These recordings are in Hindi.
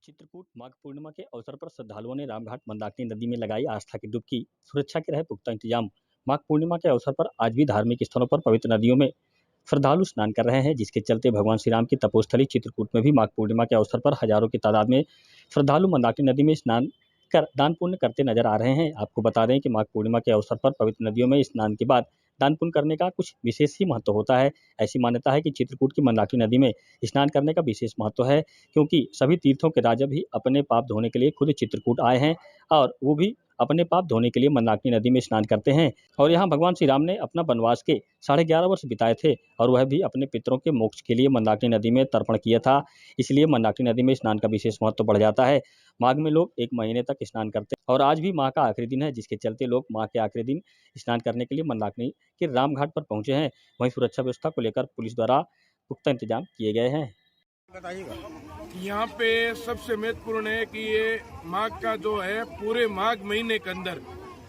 चित्रकूट माघ पूर्णिमा के अवसर पर श्रद्धालुओं ने रामघाट मंदाकिनी नदी में लगाई आस्था की डुबकी। सुरक्षा के रहे पुख्ता इंतजाम। माघ पूर्णिमा के अवसर पर आज भी धार्मिक स्थलों पर पवित्र नदियों में श्रद्धालु स्नान कर रहे हैं, जिसके चलते भगवान श्री राम की तपोस्थली चित्रकूट में भी माघ पूर्णिमा के अवसर पर हजारों की तादाद में श्रद्धालु मंदाकिनी नदी में स्नान कर दान पुण्य करते नजर आ रहे हैं। आपको बता दें कि माघ पूर्णिमा के अवसर पर पवित्र नदियों में स्नान के बाद दान पुण्य करने का कुछ विशेष ही महत्व होता है। ऐसी मान्यता है कि चित्रकूट की मंदाकिनी नदी में स्नान करने का विशेष महत्व है, क्योंकि सभी तीर्थों के राजा भी अपने पाप धोने के लिए खुद चित्रकूट आए हैं और वो भी अपने पाप धोने के लिए मंदाकिनी नदी में स्नान करते हैं। और यहाँ भगवान श्री राम ने अपना वनवास के 11.5 वर्ष बिताए थे और वह भी अपने पितरों के मोक्ष के लिए मंदाकिनी नदी में तर्पण किया था। इसलिए मंदाकिनी नदी में स्नान का विशेष महत्व बढ़ जाता है। माघ में लोग 1 महीने तक स्नान करते हैं और आज भी माह का आखिरी दिन है, जिसके चलते लोग माह के आखिरी दिन स्नान करने के लिए मंदाकिनी के रामघाट पर पहुंचे हैं। वहीं सुरक्षा व्यवस्था को लेकर पुलिस द्वारा पुख्ता इंतजाम किए गए हैं। यहाँ पे सबसे महत्वपूर्ण है कि ये माघ का जो है पूरे माघ महीने के अंदर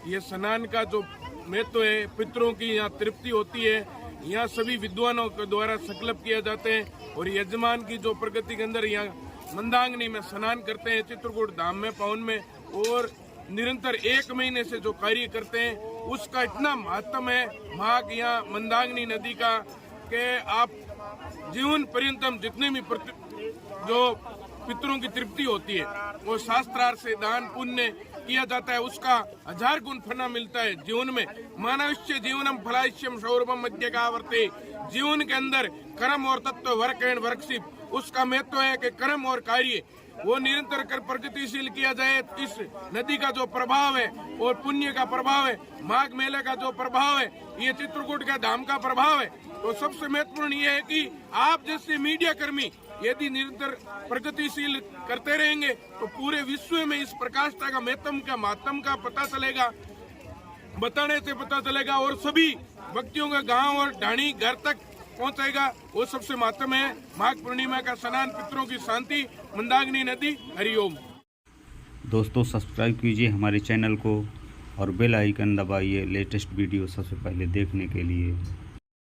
ये स्नान का जो महत्व है, पितरों की यहाँ तृप्ति होती है। यहाँ सभी विद्वानों के द्वारा संकल्प किया जाते हैं और यजमान की जो प्रगति के अंदर यहाँ मंदाकिनी में स्नान करते हैं चित्रकूट धाम में पावन में, और निरंतर 1 महीने से जो कार्य करते हैं उसका इतना महत्व है माघ यहाँ मंदाकिनी नदी का कि आप जीवन पर्यंतम जितने भी जो पितरों की तृप्ति होती है वो शास्त्रार्थ से दान पुण्य किया जाता है, उसका 1000 गुण फल मिलता है जीवन में। मानवस्य जीवनम फलाश्यम सौरभम मध्य का वर्ते। जीवन के अंदर कर्म और तत्व वर्क एंड वर्कशिप, उसका महत्व है कि कर्म और कार्य वो निरंतर कर प्रगतिशील किया जाए। इस नदी का जो प्रभाव है और पुण्य का प्रभाव है, माघ मेले का जो प्रभाव है, ये चित्रकूट का धाम का प्रभाव है। तो सबसे महत्वपूर्ण ये है कि आप जैसे मीडिया कर्मी यदि निरंतर प्रगतिशील करते रहेंगे तो पूरे विश्व में इस प्रकाष्ठा का महत्व का पता चलेगा, बताने से पता चलेगा और सभी व्यक्तियों का गांव और ढाणी घर तक पहुंचेगा। वो सबसे महत्व है माघ पूर्णिमा का स्नान, पितरों की शांति, मंदाकिनी नदी। हरिओम। दोस्तों सब्सक्राइब कीजिए हमारे चैनल को और बेल आइकन दबाइए लेटेस्ट वीडियो सबसे पहले देखने के लिए।